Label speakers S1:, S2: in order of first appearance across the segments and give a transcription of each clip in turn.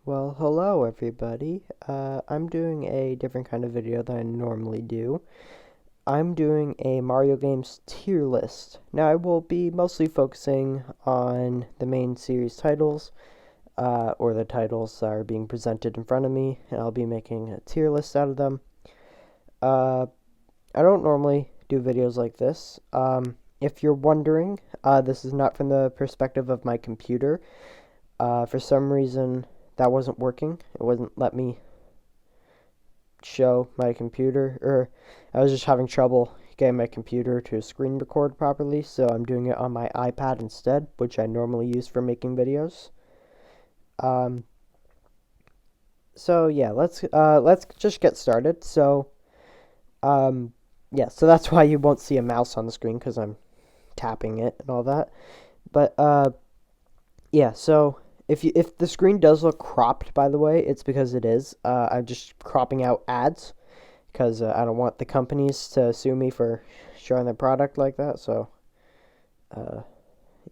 S1: Well, hello everybody. I'm doing a different kind of video than I normally do. I'm doing a Mario games tier list. Now, I will be mostly focusing on the main series titles, or the titles that are being presented in front of me, and I'll be making a tier list out of them. Uh, I don't normally do videos like this. If you're wondering, this is not from the perspective of my computer. For some reason, that wasn't working. It wouldn't let me show my computer, or I was just having trouble getting my computer to screen record properly, so I'm doing it on my iPad instead, which I normally use for making videos. Um, so yeah, let's just get started. Um, yeah, so that's why you won't see a mouse on the screen because I'm tapping it and all that. But yeah, so if the screen does look cropped, by the way, it's because it is. I'm just cropping out ads because I don't want the companies to sue me for showing their product like that. So uh,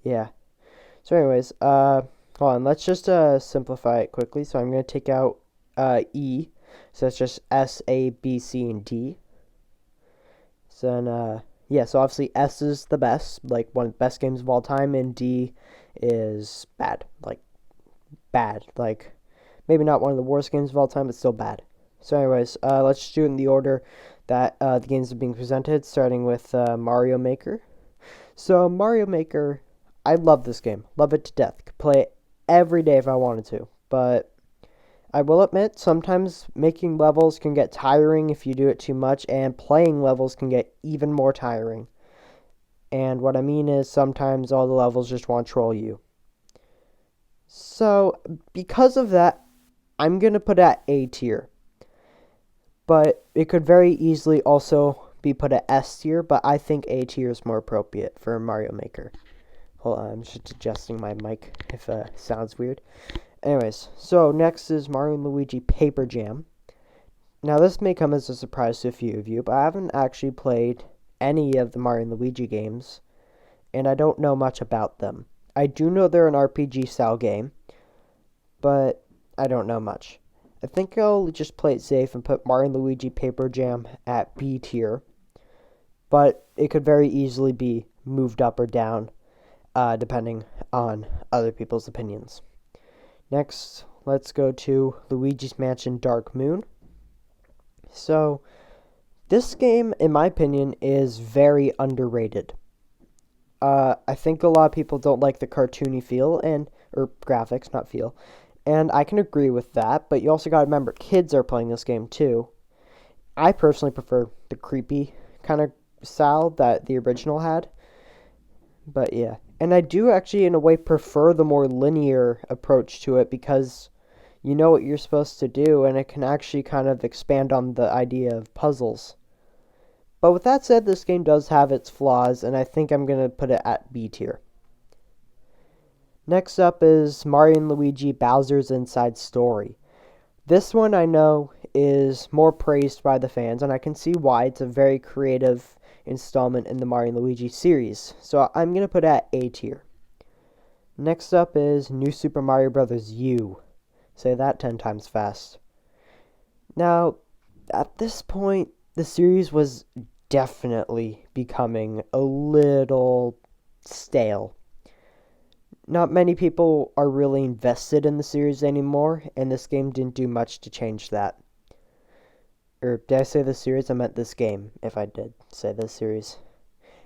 S1: yeah. So anyways, hold on. Let's just simplify it quickly. So I'm gonna take out E. So that's just S, A, B, C, and D. So then yeah. So obviously S is the best, like one of the best games of all time, and D is bad, like bad. Like, maybe not one of the worst games of all time, but still bad. So, anyways, let's just do it in the order that the games are being presented, starting with Mario Maker. So, Mario Maker, I love this game. Love it to death. Could play it every day if I wanted to. But I will admit, sometimes making levels can get tiring if you do it too much, and playing levels can get even more tiring. And what I mean is, sometimes all the levels just want to troll you. So, because of that, I'm going to put it at A tier. But it could very easily also be put at S tier, but I think A tier is more appropriate for Mario Maker. Hold on, I'm just adjusting my mic if it sounds weird. Anyways, so next is Mario and Luigi Paper Jam. Now, this may come as a surprise to a few of you, but I haven't actually played any of the Mario and Luigi games, and I don't know much about them. I do know they're an RPG style game, but I don't know much. I think I'll just play it safe and put Mario and Luigi Paper Jam at B tier, but it could very easily be moved up or down, depending on other people's opinions. Next, let's go to Luigi's Mansion Dark Moon. So, this game, in my opinion, is very underrated. I think a lot of people don't like the cartoony feel or graphics, not feel. And I can agree with that, but you also got to remember, kids are playing this game too. I personally prefer the creepy kind of style that the original had. But yeah. And I do actually, in a way, prefer the more linear approach to it because you know what you're supposed to do, and it can actually kind of expand on the idea of puzzles. But with that said, this game does have its flaws, and I think I'm going to put it at B tier. Next up is Mario and Luigi Bowser's Inside Story. This one I know is more praised by the fans, and I can see why. It's a very creative installment in the Mario and Luigi series, so I'm going to put it at A tier. Next up is New Super Mario Bros. U. Say that 10 times fast. Now, at this point, the series was definitely becoming a little stale. Not many people are really invested in the series anymore, and this game didn't do much to change that. Or did I say this series? I meant this game, if I did say this series.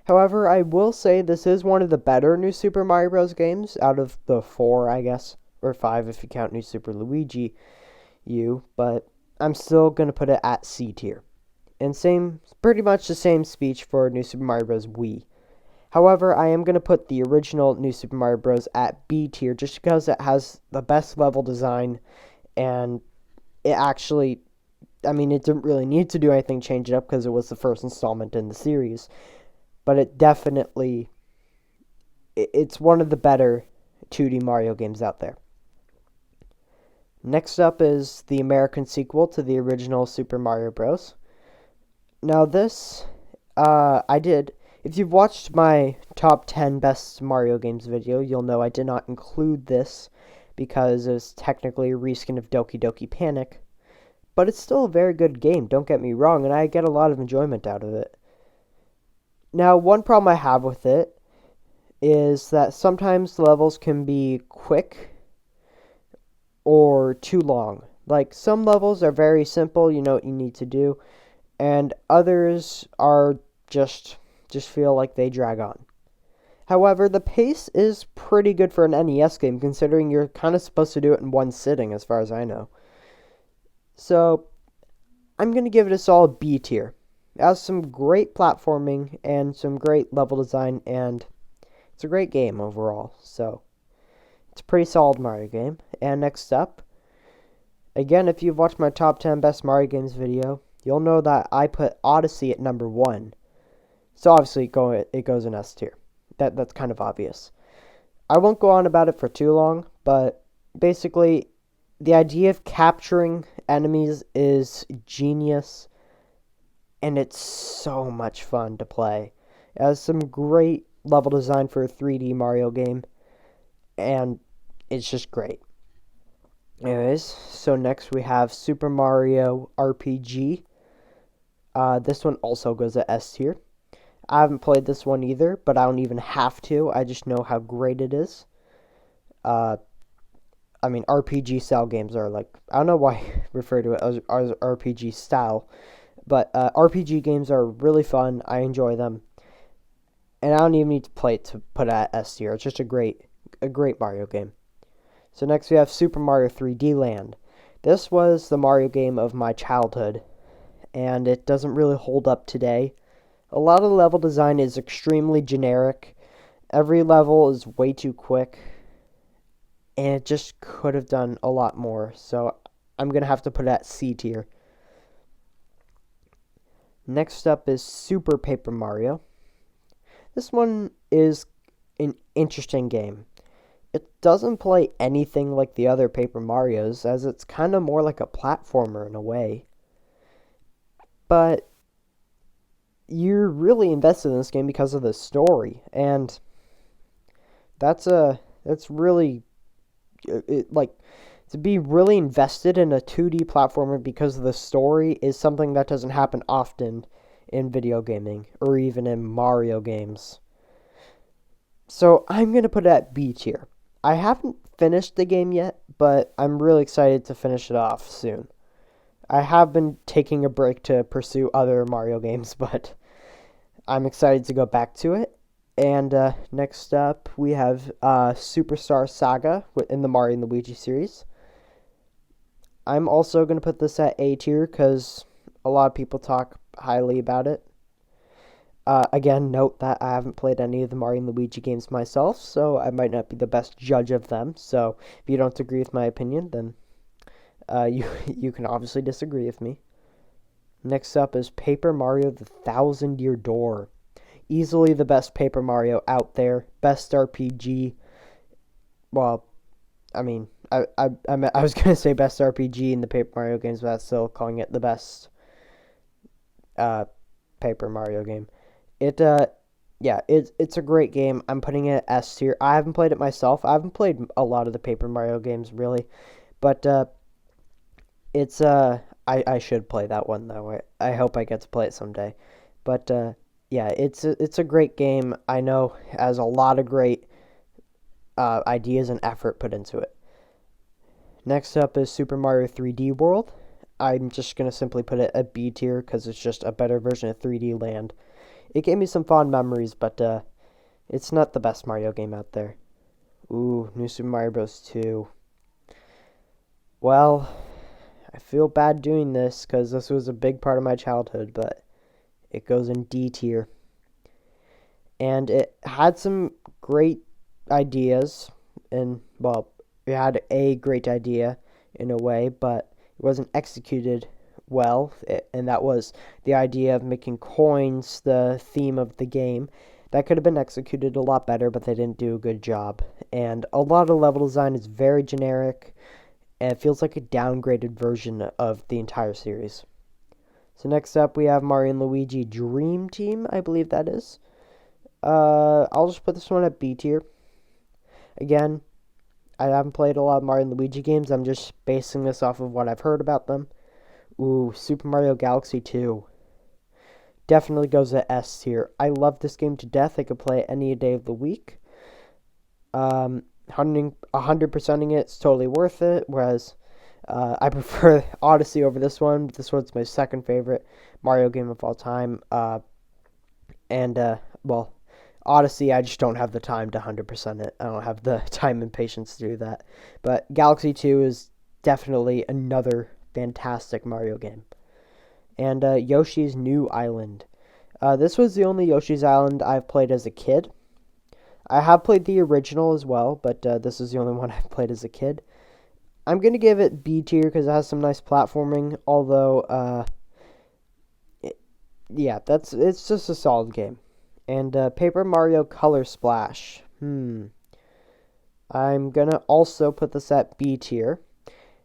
S1: However, I will say this is one of the better New Super Mario Bros. Games out of the 4, I guess. Or 5 if you count New Super Luigi U, but I'm still going to put it at C tier. And pretty much the same speech for New Super Mario Bros. Wii. However, I am going to put the original New Super Mario Bros. At B tier just because it has the best level design, and it actually, I mean, it didn't really need to do anything, change it up, because it was the first installment in the series. But it definitely, it's one of the better 2D Mario games out there. Next up is the American sequel to the original Super Mario Bros. Now this, if you've watched my top 10 best Mario games video, you'll know I did not include this because it's technically a reskin of Doki Doki Panic, but it's still a very good game, don't get me wrong, and I get a lot of enjoyment out of it. Now, one problem I have with it is that sometimes the levels can be quick or too long. Like, some levels are very simple, you know what you need to do, and others are just feel like they drag on. However, the pace is pretty good for an NES game, considering you're kind of supposed to do it in one sitting, as far as I know. So, I'm going to give it a solid B tier. It has some great platforming and some great level design, and it's a great game overall. So, it's a pretty solid Mario game. And next up, again, if you've watched my top 10 best Mario games video, you'll know that I put Odyssey at number 1. So obviously it goes in S tier. That's kind of obvious. I won't go on about it for too long, but basically, the idea of capturing enemies is genius, and it's so much fun to play. It has some great level design for a 3D Mario game, and it's just great. Anyways, so next we have Super Mario RPG. This one also goes at S tier. I haven't played this one either, but I don't even have to. I just know how great it is. RPG style games are like, I don't know why I refer to it as RPG style, but RPG games are really fun. I enjoy them. And I don't even need to play it to put it at S tier. It's just a great Mario game. So next we have Super Mario 3D Land. This was the Mario game of my childhood, and it doesn't really hold up today. A lot of the level design is extremely generic. Every level is way too quick, and it just could have done a lot more. So I'm going to have to put it at C tier. Next up is Super Paper Mario. This one is an interesting game. It doesn't play anything like the other Paper Marios, as it's kind of more like a platformer in a way. But you're really invested in this game because of the story, and that's really like, to be really invested in a 2D platformer because of the story is something that doesn't happen often in video gaming or even in Mario games. So I'm going to put it at B tier. I haven't finished the game yet, but I'm really excited to finish it off soon. I have been taking a break to pursue other Mario games, but I'm excited to go back to it. And next up, we have Superstar Saga in the Mario and Luigi series. I'm also going to put this at A tier because a lot of people talk highly about it. Again, note that I haven't played any of the Mario and Luigi games myself, so I might not be the best judge of them. So if you don't agree with my opinion, then you can obviously disagree with me. Next up is Paper Mario The Thousand Year Door. Easily the best Paper Mario out there. Best RPG. Well, I was going to say best RPG in the Paper Mario games, but that's still calling it the best Paper Mario game. It's a great game. I'm putting it at S tier. I haven't played it myself. I haven't played a lot of the Paper Mario games, really. But I should play that one, though. I hope I get to play it someday. But it's a great game. I know it has a lot of great ideas and effort put into it. Next up is Super Mario 3D World. I'm just going to simply put it at B tier because it's just a better version of 3D Land. It gave me some fond memories, but it's not the best Mario game out there. Ooh, New Super Mario Bros. 2. Well, I feel bad doing this because this was a big part of my childhood, but it goes in D tier. And it had some great ideas, and, well, it had a great idea in a way, but it wasn't executed well, and that was the idea of making coins the theme of the game. That could have been executed a lot better, but they didn't do a good job. And a lot of level design is very generic, and it feels like a downgraded version of the entire series. So next up, we have Mario and Luigi Dream Team, I believe that is. I'll just put this one at B tier. Again, I haven't played a lot of Mario and Luigi games. I'm just basing this off of what I've heard about them. Ooh, Super Mario Galaxy 2. Definitely goes at S tier. I love this game to death. I could play it any day of the week. 100%ing it's totally worth it. Whereas I prefer Odyssey over this one. This one's my second favorite Mario game of all time. Well, Odyssey, I just don't have the time to 100% it. I don't have the time and patience to do that. But Galaxy 2 is definitely another fantastic Mario game. And Yoshi's New Island. This was the only Yoshi's Island I've played as a kid. I have played the original as well, but this is the only one I've played as a kid. I'm going to give it B tier because it has some nice platforming, although, it's just a solid game. And Paper Mario Color Splash. I'm going to also put this at B tier.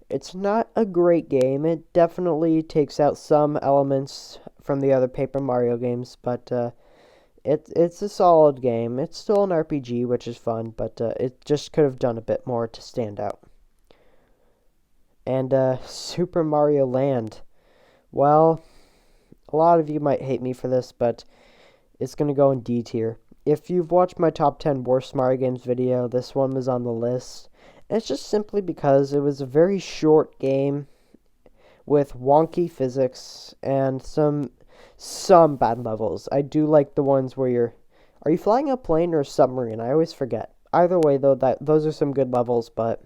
S1: It's not a great game. It definitely takes out some elements from the other Paper Mario games, but it's a solid game. It's still an RPG, which is fun, but it just could have done a bit more to stand out. And Super Mario Land. Well, a lot of you might hate me for this, but it's going to go in D tier. If you've watched my top 10 worst Mario games video, this one was on the list. And it's just simply because it was a very short game with wonky physics and some bad levels. I do like the ones where are you flying a plane or a submarine? I always forget. Either way, though, those are some good levels, but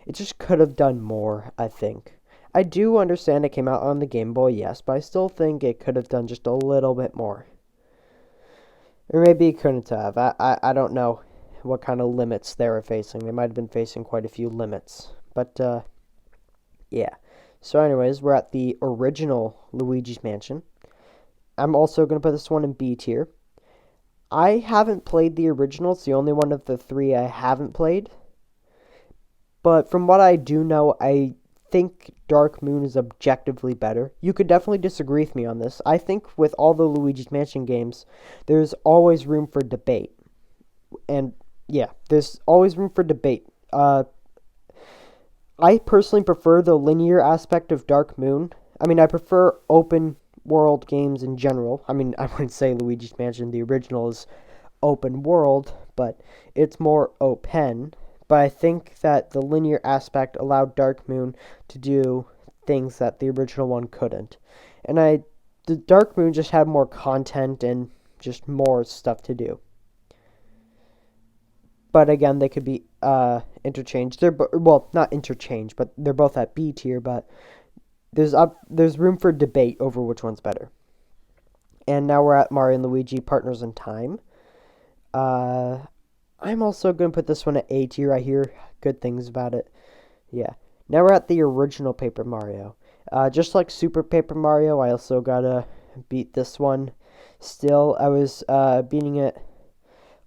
S1: it just could have done more, I think. I do understand it came out on the Game Boy, yes, but I still think it could have done just a little bit more. Or maybe it couldn't have. I don't know what kind of limits they were facing. They might have been facing quite a few limits. But, yeah. So anyways, we're at the original Luigi's Mansion. I'm also going to put this one in B tier. I haven't played the original. It's the only one of the three I haven't played. But from what I do know, I think Dark Moon is objectively better. You could definitely disagree with me on this. I think with all the Luigi's Mansion games, there's always room for debate. And yeah, there's always room for debate. I personally prefer the linear aspect of Dark Moon. I mean, I prefer open world games in general. I mean, I wouldn't say Luigi's Mansion, the original, is open world, but it's more open. But I think that the linear aspect allowed Dark Moon to do things that the original one couldn't. And the Dark Moon just had more content and just more stuff to do. But again, they could be interchanged. Well, not interchanged, but they're both at B tier. But there's room for debate over which one's better. And now we're at Mario and Luigi Partners in Time. I'm also going to put this one at A tier. I hear good things about it. Yeah. Now we're at the original Paper Mario. Just like Super Paper Mario, I also got to beat this one. Still, I was beating it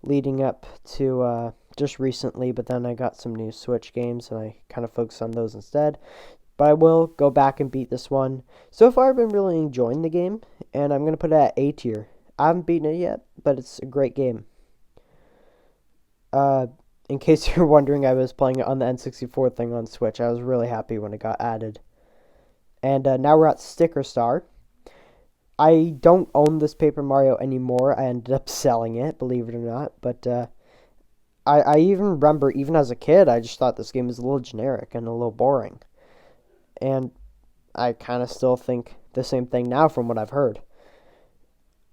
S1: leading up to just recently, but then I got some new Switch games, and I kind of focused on those instead. But I will go back and beat this one. So far, I've been really enjoying the game, and I'm going to put it at A tier. I haven't beaten it yet, but it's a great game. In case you're wondering, I was playing it on the N64 thing on Switch. I was really happy when it got added. And now we're at Sticker Star. I don't own this Paper Mario anymore. I ended up selling it, believe it or not. But I even remember, even as a kid, I just thought this game was a little generic and a little boring. And I kind of still think the same thing now from what I've heard.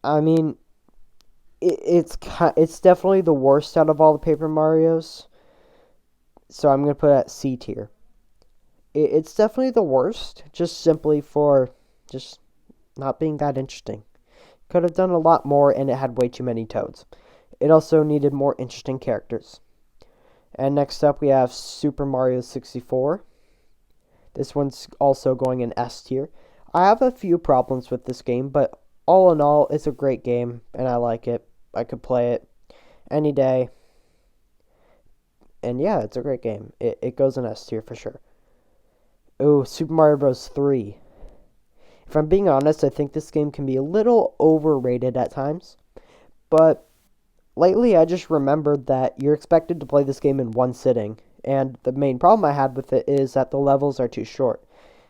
S1: I mean, it's definitely the worst out of all the Paper Marios. So I'm going to put it at C tier. It's definitely the worst, just simply for just not being that interesting. Could have done a lot more, and it had way too many toads. It also needed more interesting characters. And next up, we have Super Mario 64. This one's also going in S tier. I have a few problems with this game, but all in all, it's a great game, and I like it. I could play it any day. And yeah, it's a great game. It goes in S tier for sure. Oh, Super Mario Bros. 3. If I'm being honest, I think this game can be a little overrated at times. But lately, I just remembered that you're expected to play this game in one sitting. And the main problem I had with it is that the levels are too short.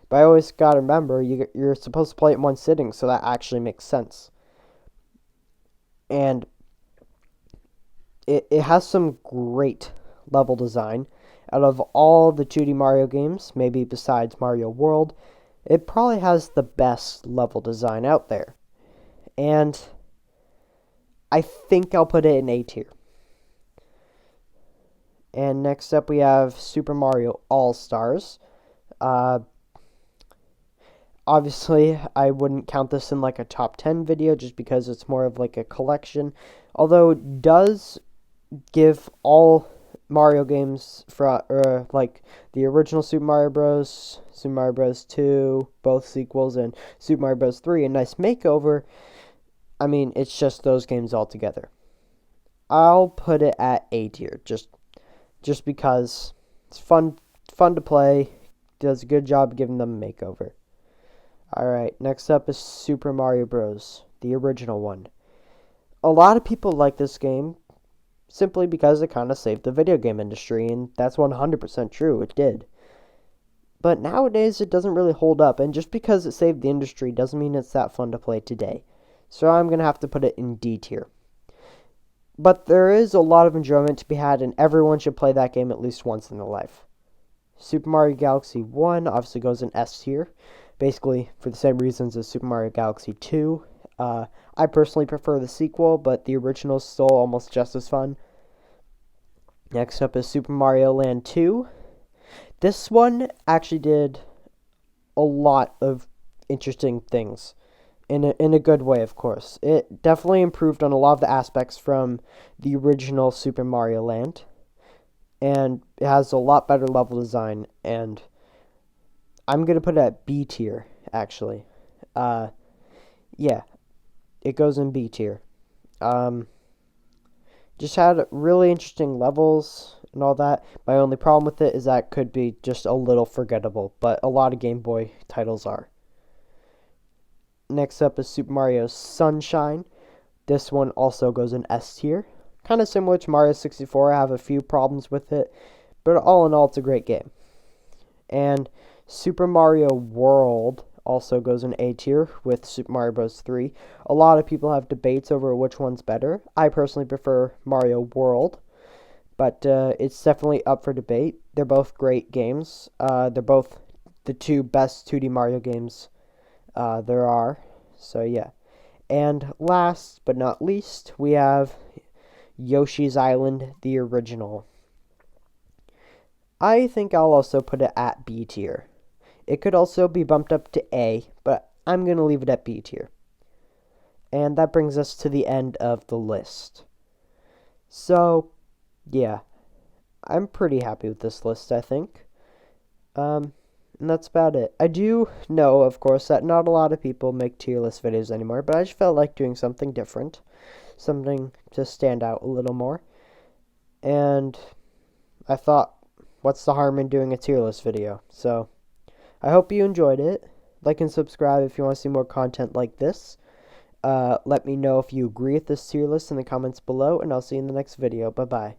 S1: But I always got to remember, you're supposed to play it in one sitting, so that actually makes sense. And it has some great level design. Out of all the 2D Mario games, maybe besides Mario World, it probably has the best level design out there. And I think I'll put it in A tier. And next up we have Super Mario All-Stars. Obviously, I wouldn't count this in like a top 10 video just because it's more of like a collection. Although it does give all Mario games for like the original Super Mario Bros., Super Mario Bros. 2, both sequels, and Super Mario Bros. 3 a nice makeover. I mean, it's just those games all together. I'll put it at A tier, just because it's fun to play. Does a good job giving them a makeover. Alright, next up is Super Mario Bros., the original one. A lot of people like this game simply because it kind of saved the video game industry, and that's 100% true, it did. But nowadays, it doesn't really hold up, and just because it saved the industry doesn't mean it's that fun to play today. So I'm going to have to put it in D tier. But there is a lot of enjoyment to be had, and everyone should play that game at least once in their life. Super Mario Galaxy 1 obviously goes in S tier, basically for the same reasons as Super Mario Galaxy 2. I personally prefer the sequel, but the original is still almost just as fun. Next up is Super Mario Land 2. This one actually did a lot of interesting things, in a good way, of course. It definitely improved on a lot of the aspects from the original Super Mario Land, and it has a lot better level design, and I'm going to put it at B tier, actually. Yeah, it goes in B tier. Just had really interesting levels and all that. My only problem with it is that it could be just a little forgettable, but a lot of Game Boy titles are. Next up is Super Mario Sunshine. This one also goes in S tier. Kind of similar to Mario 64. I have a few problems with it, but all in all, it's a great game. And Super Mario World also goes in A tier with Super Mario Bros. 3. A lot of people have debates over which one's better. I personally prefer Mario World, but it's definitely up for debate. They're both great games. They're both the two best 2D Mario games there are. So yeah. And last but not least, we have Yoshi's Island, the original. I think I'll also put it at B tier. It could also be bumped up to A, but I'm going to leave it at B tier. And that brings us to the end of the list. So, yeah, I'm pretty happy with this list, I think. And that's about it. I do know, of course, that not a lot of people make tier list videos anymore, but I just felt like doing something different, something to stand out a little more. And I thought, what's the harm in doing a tier list video? So, I hope you enjoyed it. Like and subscribe if you want to see more content like this. Let me know if you agree with this tier list in the comments below, and I'll see you in the next video. Bye-bye.